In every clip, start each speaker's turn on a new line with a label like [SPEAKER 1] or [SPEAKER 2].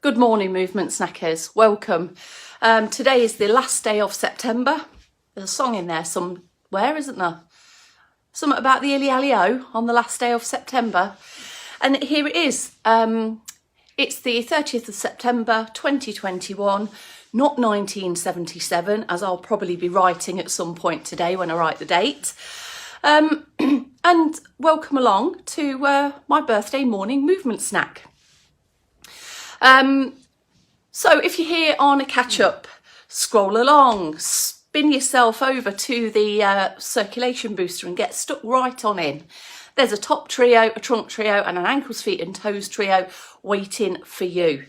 [SPEAKER 1] Good morning, Movement Snackers. Welcome. Today is the last day of September. There's a song in there somewhere, isn't there? Something about the Illy-Alli-O on the last day of September. And here it is. It's the 30th of September 2021, not 1977, as I'll probably be writing at some point today when I write the date. And welcome along to my birthday morning movement snack. So if you're here on a catch-up, scroll along, spin yourself over to the circulation booster and get stuck right on in. There's a top trio, a trunk trio and an ankles, feet and toes trio waiting for you.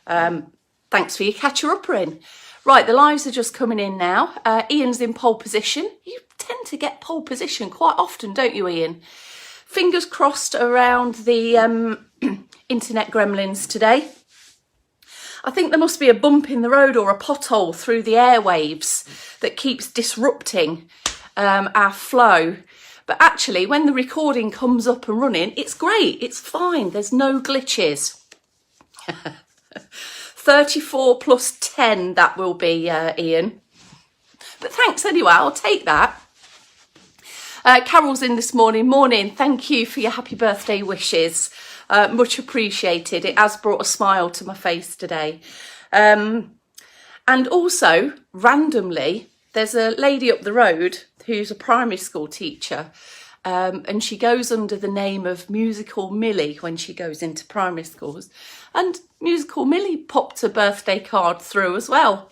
[SPEAKER 1] Thanks for your catcher-upper in. Right, the lives are just coming in now. Ian's in pole position. You tend to get pole position quite often, don't you, Ian? Fingers crossed around the internet gremlins today. I think there must be a bump in the road or a pothole through the airwaves that keeps disrupting our flow. But actually, when the recording comes up and running, it's great. It's fine. There's no glitches. 34 plus 10, that will be, Ian. But thanks anyway, I'll take that. Carol's in this morning. Morning. Thank you for your happy birthday wishes. Much appreciated. It has brought a smile to my face today. And also, randomly, there's a lady up the road who's a primary school teacher, and she goes under the name of Musical Millie when she goes into primary schools. And Musical Millie popped a birthday card through as well.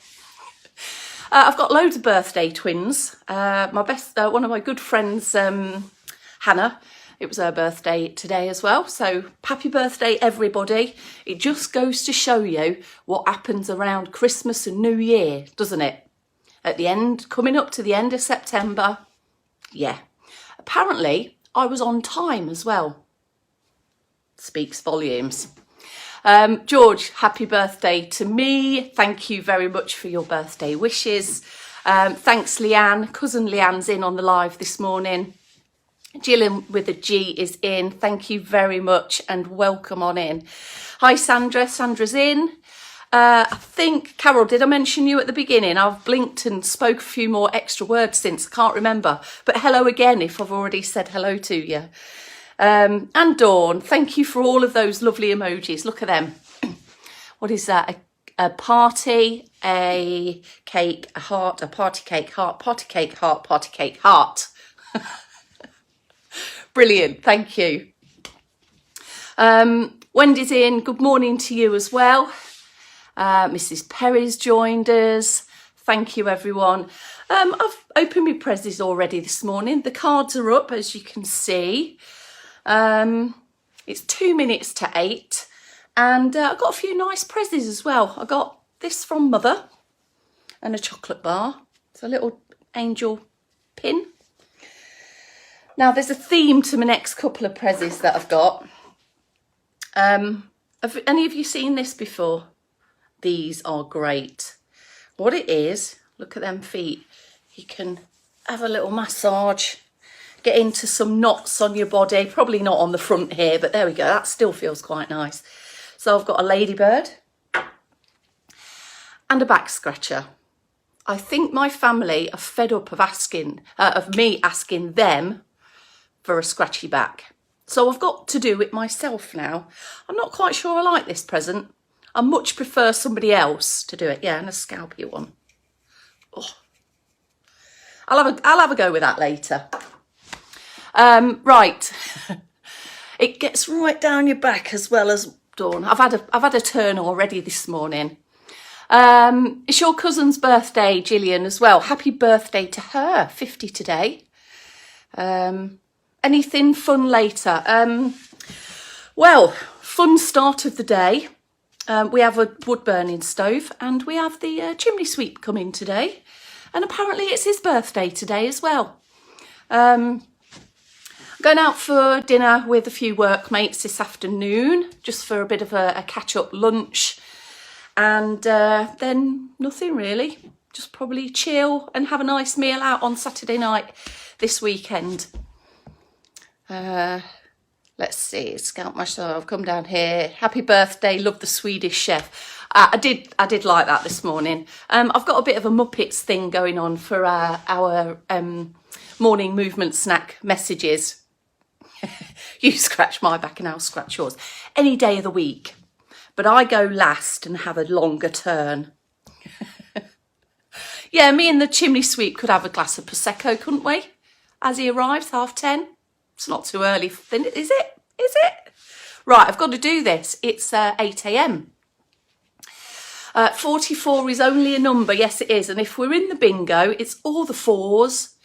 [SPEAKER 1] I've got loads of birthday twins. One of my good friends, Hannah, it was her birthday today as well. So happy birthday, everybody. It just goes to show you what happens around Christmas and New Year, doesn't it? At the end, coming up to the end of September. Yeah. Apparently, I was on time as well. Speaks volumes. George, happy birthday to me. Thank you very much for your birthday wishes. Thanks, Leanne. Cousin Leanne's in on the live this morning. Gillian with a G is in. Thank you very much and welcome on in. Hi, Sandra. Sandra's in. I think, Carol, did I mention you at the beginning? I've blinked and spoke a few more extra words since. I can't remember. But hello again if I've already said hello to you. And Dawn, thank you for all of those lovely emojis. Look at them. What is that? A party, a cake, a heart, a party cake, heart, party cake, heart, party cake, heart. Brilliant, thank you. Wendy's in, good morning to you as well. Mrs. Perry's joined us. Thank you, everyone. I've opened my prezzies already this morning. The cards are up, as you can see. It's 2 minutes to 8. And I've got a few nice prezzies as well. I got this from Mother and a chocolate bar. It's a little angel pin. Now, there's a theme to my next couple of prezzies that I've got. Have any of you seen this before? These are great. What it is, look at them feet. You can have a little massage, get into some knots on your body. Probably not on the front here, but there we go. That still feels quite nice. So I've got a ladybird and a back scratcher. I think my family are fed up of me asking them for a scratchy back. So I've got to do it myself now. I'm not quite sure I like this present. I much prefer somebody else to do it. Yeah, and a scalpy one. Oh. I'll have a go with that later. Right. It gets right down your back as well as Dawn. I've had a turn already this morning. It's your cousin's birthday, Gillian, as well. Happy birthday to her. 50 today. Anything fun later? Well, fun start of the day. We have a wood burning stove and we have the chimney sweep coming today. And apparently it's his birthday today as well. Going out for dinner with a few workmates this afternoon, just for a bit of a catch-up lunch. And then nothing really. Just probably chill and have a nice meal out on Saturday night this weekend. Let's see, scalp myself, I've come down here. Happy birthday, love the Swedish chef. I did like that this morning. I've got a bit of a Muppets thing going on for our morning movement snack messages. You scratch my back and I'll scratch yours. Any day of the week. But I go last and have a longer turn. Yeah, me and the chimney sweep could have a glass of Prosecco, couldn't we? As he arrives, 10:30. It's not too early, is it? Is it? Right, I've got to do this. It's 8 a.m. 44 is only a number. Yes, it is. And if we're in the bingo, it's all the fours.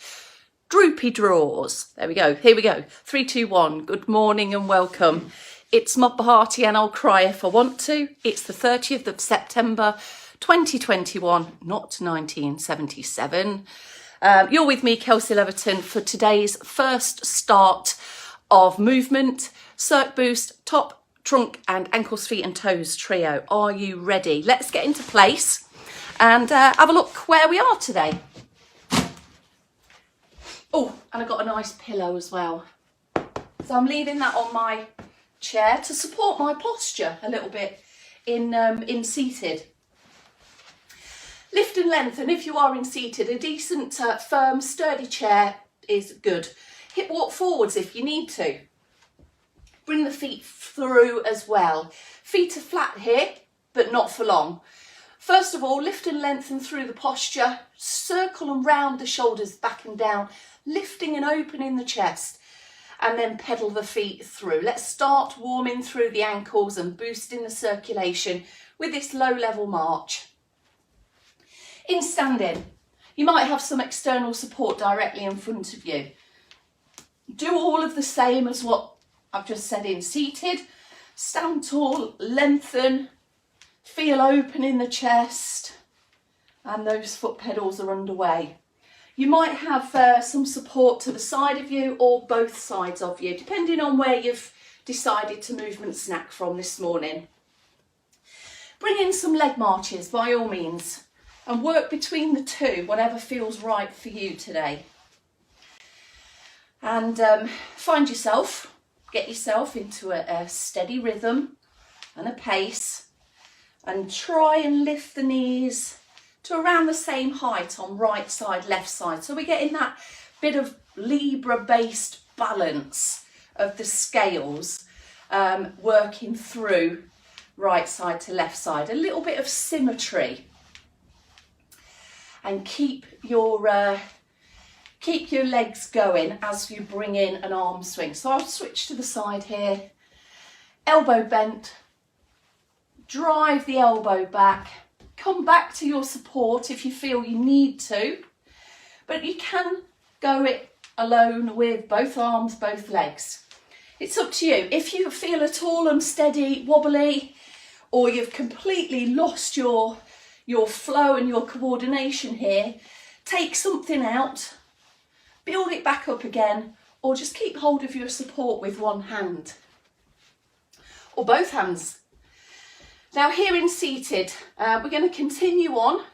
[SPEAKER 1] Droopy drawers. There we go. Here we go. 3, 2, 1. Good morning and welcome. It's my party and I'll cry if I want to. It's the 30th of September, 2021, not 1977. You're with me, Kelsey Leverton, for today's first start of movement, Cirque Boost, top, trunk and ankles, feet and toes trio. Are you ready? Let's get into place and have a look where we are today. Oh, and I got a nice pillow as well. So I'm leaving that on my chair to support my posture a little bit in seated. Lift and lengthen if you are in seated. A decent, firm, sturdy chair is good. Hip walk forwards if you need to. Bring the feet through as well. Feet are flat here, but not for long. First of all, lift and lengthen through the posture. Circle and round the shoulders back and down, lifting and opening the chest. And then pedal the feet through. Let's start warming through the ankles and boosting the circulation with this low level march. In standing, you might have some external support directly in front of you. Do all of the same as what I've just said in seated. Stand tall, lengthen, feel open in the chest, and those foot pedals are underway. You might have some support to the side of you or both sides of you, depending on where you've decided to movement snack from this morning. Bring in some leg marches by all means and work between the two, whatever feels right for you today. And get yourself into a steady rhythm and a pace, and try and lift the knees to around the same height on right side, left side. So we're getting that bit of Libra-based balance of the scales working through right side to left side. A little bit of symmetry. And keep your legs going as you bring in an arm swing. So I'll switch to the side here. Elbow bent. Drive the elbow back. Come back to your support if you feel you need to. But you can go it alone with both arms, both legs. It's up to you. If you feel at all unsteady, wobbly, or you've completely lost your flow and your coordination here, take something out, build it back up again, or just keep hold of your support with one hand or both hands. Now here in seated, we're going to continue on,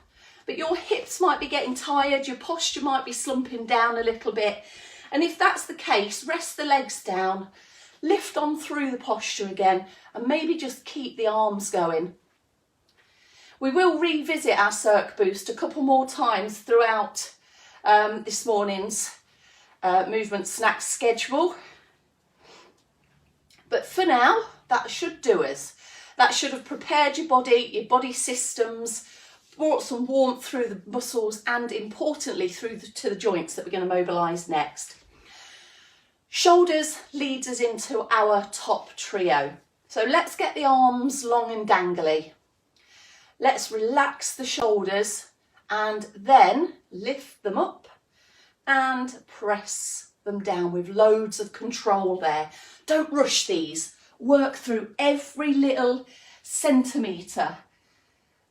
[SPEAKER 1] but your hips might be getting tired, your posture might be slumping down a little bit, and if that's the case, rest the legs down, lift on through the posture again, and maybe just keep the arms going. We will revisit our Cirque Boost a couple more times throughout this morning's movement snack schedule. But for now, that should do us. That should have prepared your body systems, brought some warmth through the muscles, and importantly to the joints that we're going to mobilise next. Shoulders leads us into our top trio. So let's get the arms long and dangly. Let's relax the shoulders and then lift them up and press them down with loads of control there. Don't rush these. Work through every little centimetre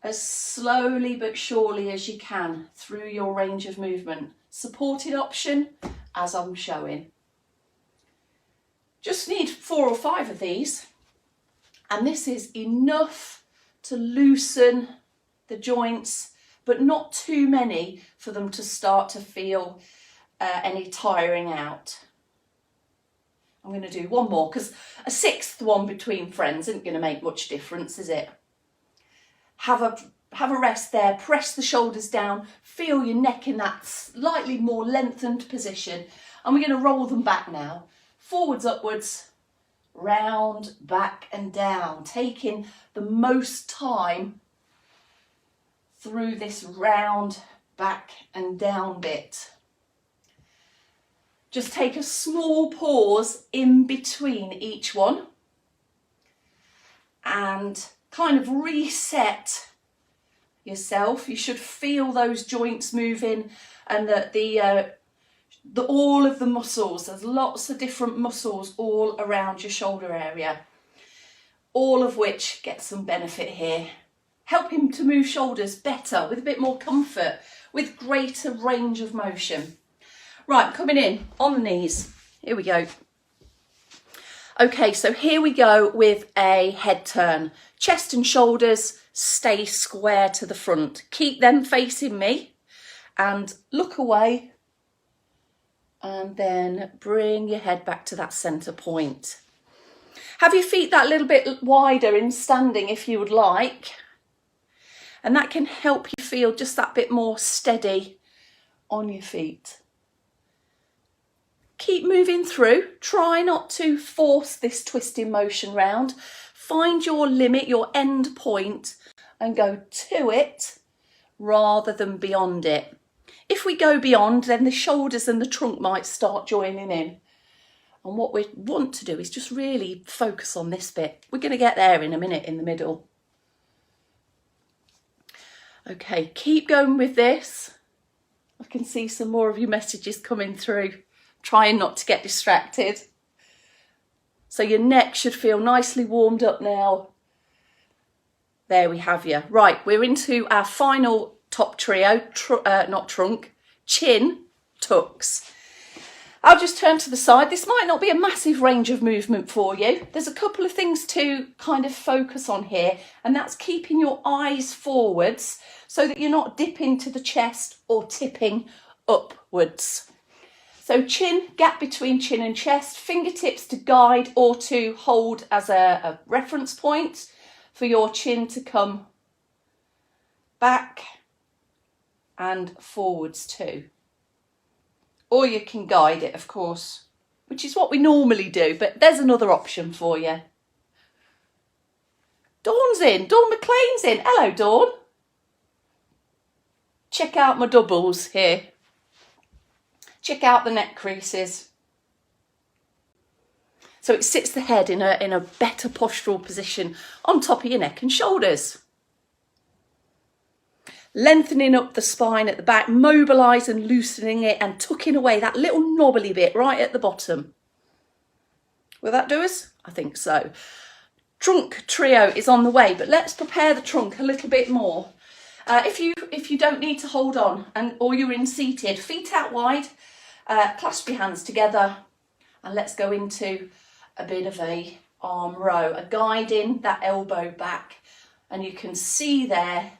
[SPEAKER 1] as slowly but surely as you can through your range of movement. Supported option as I'm showing. Just need 4 or 5 of these, and this is enough to loosen the joints, but not too many for them to start to feel any tiring out. I'm going to do one more because a sixth one between friends isn't going to make much difference, is it? Have a rest there, press the shoulders down, feel your neck in that slightly more lengthened position. And we're going to roll them back now. Forwards, upwards, round, back and down. Taking the most time through this round, back and down bit. Just take a small pause in between each one and kind of reset yourself. You should feel those joints moving and that all of the muscles, there's lots of different muscles all around your shoulder area, all of which get some benefit here. Help him to move shoulders better, with a bit more comfort, with greater range of motion. Right, coming in on the knees. Here we go. Okay, so here we go with a head turn. Chest and shoulders stay square to the front. Keep them facing me and look away. And then bring your head back to that centre point. Have your feet that little bit wider in standing if you would like. And that can help you feel just that bit more steady on your feet. Keep moving through. Try not to force this twisting motion round. Find your limit, your end point, and go to it rather than beyond it. If we go beyond, then the shoulders and the trunk might start joining in. And what we want to do is just really focus on this bit. We're going to get there in a minute in the middle. Okay, keep going with this. I can see some more of your messages coming through. Trying not to get distracted. So your neck should feel nicely warmed up now. There we have you. Right, we're into our final top trio, not trunk, chin tucks. I'll just turn to the side. This might not be a massive range of movement for you. There's a couple of things to kind of focus on here, and that's keeping your eyes forwards so that you're not dipping to the chest or tipping upwards. So chin, gap between chin and chest, fingertips to guide or to hold as a reference point for your chin to come back and forwards too. Or you can guide it, of course, which is what we normally do, but there's another option for you. Dawn's in, Dawn McLean's in. Hello, Dawn. Check out my doubles here. Check out the neck creases. So it sits the head in a better postural position on top of your neck and shoulders. Lengthening up the spine at the back, mobilise and loosening it and tucking away that little knobbly bit right at the bottom. Will that do us? I think so. Trunk trio is on the way, but let's prepare the trunk a little bit more. If you don't need to hold on or you're in seated, feet out wide, clasp your hands together and let's go into a bit of a arm row, a guiding that elbow back, and you can see there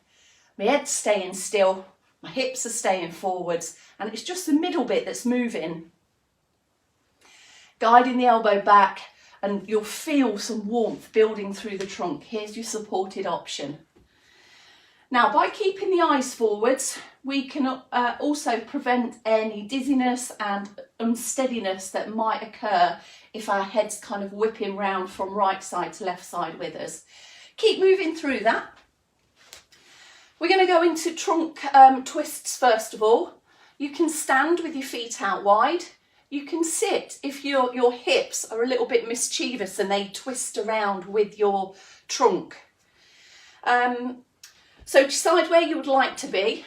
[SPEAKER 1] my head's staying still, my hips are staying forwards, and it's just the middle bit that's moving. Guiding the elbow back, and you'll feel some warmth building through the trunk. Here's your supported option. Now, by keeping the eyes forwards, we can also prevent any dizziness and unsteadiness that might occur if our head's kind of whipping round from right side to left side with us. Keep moving through that. We're going to go into trunk twists first of all. You can stand with your feet out wide. You can sit if your hips are a little bit mischievous and they twist around with your trunk. So decide where you would like to be.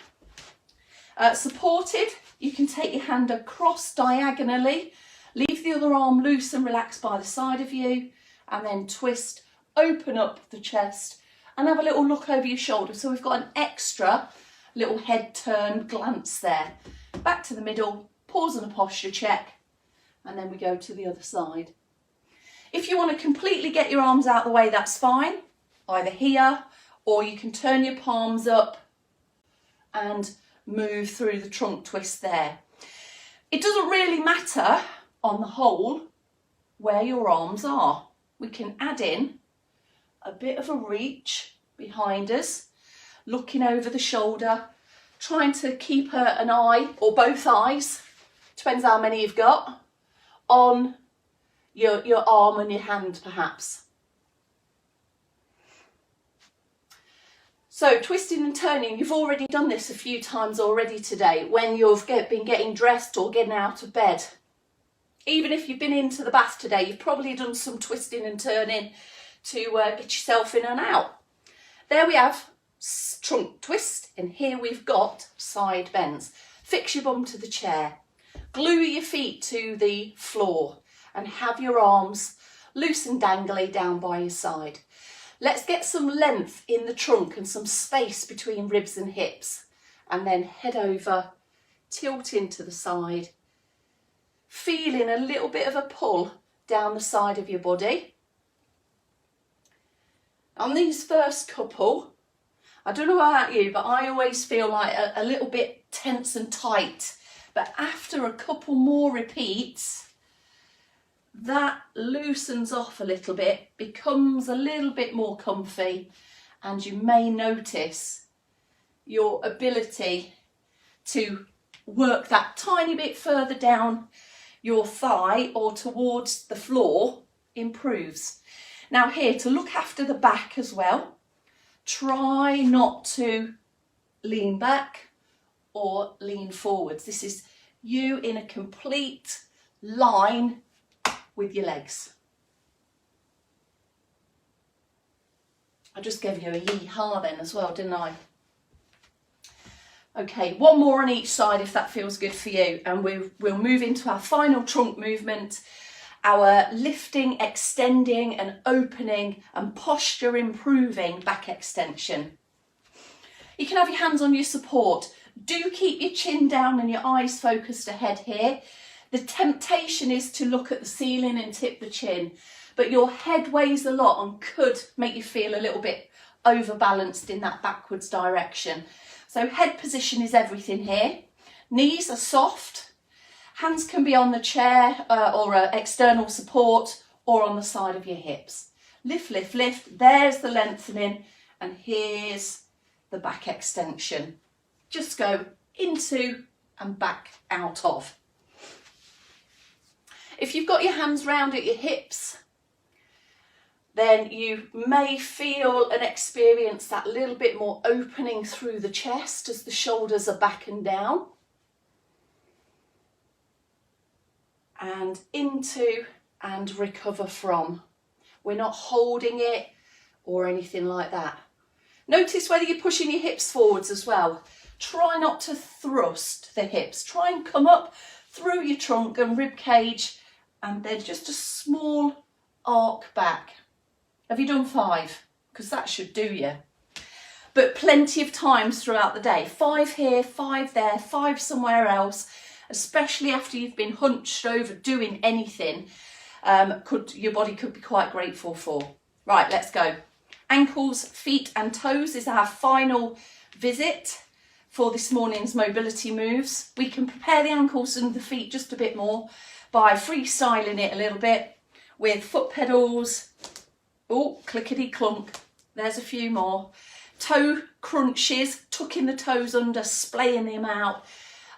[SPEAKER 1] Supported, you can take your hand across diagonally, leave the other arm loose and relaxed by the side of you, and then twist, open up the chest and have a little look over your shoulder. So we've got an extra little head turn glance there. Back to the middle, pause and a posture check, and then we go to the other side. If you want to completely get your arms out of the way, that's fine, either here, or you can turn your palms up and move through the trunk twist there. It doesn't really matter on the whole where your arms are. We can add in a bit of a reach behind us, looking over the shoulder, trying to keep an eye or both eyes, depends how many you've got, on your arm and your hand perhaps. So twisting and turning, you've already done this a few times already today when you've been getting dressed or getting out of bed. Even if you've been into the bath today, you've probably done some twisting and turning to get yourself in and out. There we have trunk twist, and here we've got side bends. Fix your bum to the chair, glue your feet to the floor and have your arms loose and dangly down by your side. Let's get some length in the trunk and some space between ribs and hips, and then head over, tilt into the side, feeling a little bit of a pull down the side of your body. On these first couple, I don't know about you, but I always feel like a little bit tense and tight. But after a couple more repeats, that loosens off a little bit, becomes a little bit more comfy, and you may notice your ability to work that tiny bit further down your thigh or towards the floor improves. Now here, to look after the back as well, try not to lean back or lean forwards. This is you in a complete line with your legs. I just gave you a yee-haw then as well, didn't I? Okay, one more on each side if that feels good for you, and we'll move into our final trunk movement, our lifting, extending and opening and posture improving back extension. You can have your hands on your support. Do keep your chin down and your eyes focused ahead here. The temptation is to look at the ceiling and tip the chin, but your head weighs a lot and could make you feel a little bit overbalanced in that backwards direction. So head position is everything here. Knees are soft. Hands can be on the chair or external support or on the side of your hips. Lift, lift, lift. There's the lengthening, and here's the back extension. Just go into and back out of. If you've got your hands round at your hips, then you may feel and experience that little bit more opening through the chest as the shoulders are back and down. And into and recover from. We're not holding it or anything like that. Notice whether you're pushing your hips forwards as well. Try not to thrust the hips. Try and come up through your trunk and rib cage, and then just a small arc back. Have you done 5? Because that should do you. But plenty of times throughout the day. 5 here, 5 there, 5 somewhere else, especially after you've been hunched over doing anything, your body could be quite grateful for. Right, let's go. Ankles, feet and toes is our final visit for this morning's mobility moves. We can prepare the ankles and the feet just a bit more by freestyling it a little bit with foot pedals. Oh, clickety clunk. There's a few more. Toe crunches, tucking the toes under, splaying them out,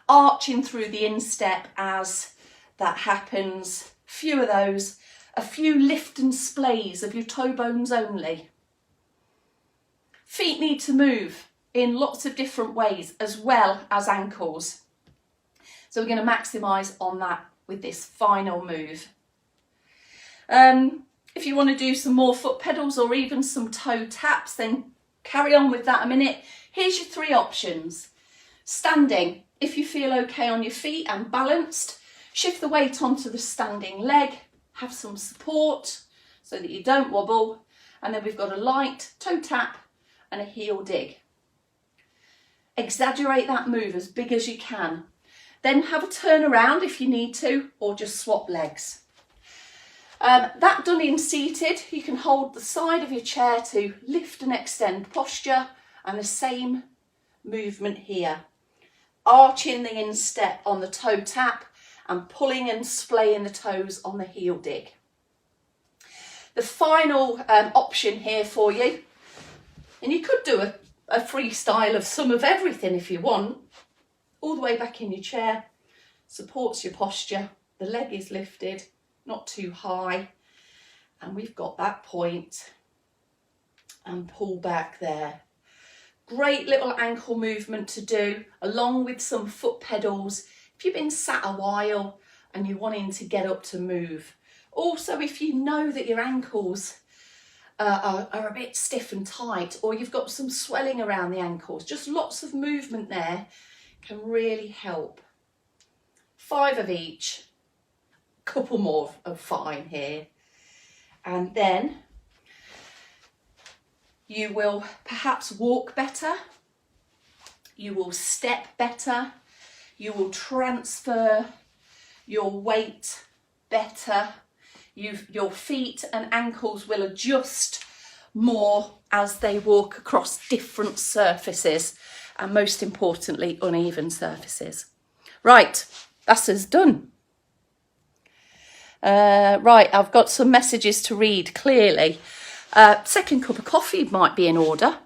[SPEAKER 1] arching through the instep as that happens. Few of those. A few lift and splays of your toe bones only. Feet need to move in lots of different ways as well as ankles. So we're going to maximise on that with this final move. If you want to do some more foot pedals or even some toe taps, then carry on with that a minute. Here's your 3 options. Standing, if you feel okay on your feet and balanced, shift the weight onto the standing leg, have some support so that you don't wobble, and then we've got a light toe tap and a heel dig. Exaggerate that move as big as you can. Then have a turn around if you need to, or just swap legs. That done in seated, you can hold the side of your chair to lift and extend posture, and the same movement here. Arching the instep on the toe tap and pulling and splaying the toes on the heel dig. the final option here for you, and you could do a freestyle of some of everything if you want, all the way back in your chair, supports your posture, the leg is lifted, not too high, and we've got that point, and pull back there. Great little ankle movement to do, along with some foot pedals if you've been sat a while and you're wanting to get up to move. Also, if you know that your ankles are a bit stiff and tight, or you've got some swelling around the ankles, just lots of movement there can really help. 5 of each, couple more of fine here, and then you will perhaps walk better, you will step better, you will transfer your weight better, your feet and ankles will adjust more as they walk across different surfaces, and most importantly, uneven surfaces. Right, that's us done. Right, I've got some messages to read clearly. Second cup of coffee might be in order.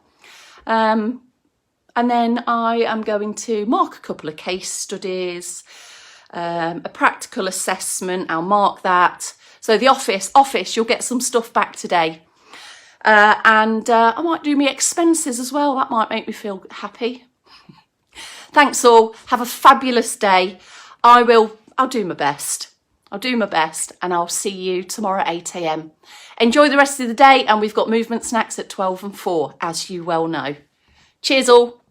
[SPEAKER 1] And then I am going to mark a couple of case studies, a practical assessment, I'll mark that. So the office, you'll get some stuff back today. And I might do my expenses as well. That might make me feel happy. Thanks all. Have a fabulous day. I'll do my best. I'll do my best, and I'll see you tomorrow at 8 AM. Enjoy the rest of the day, and we've got movement snacks at 12 and 4, as you well know. Cheers all.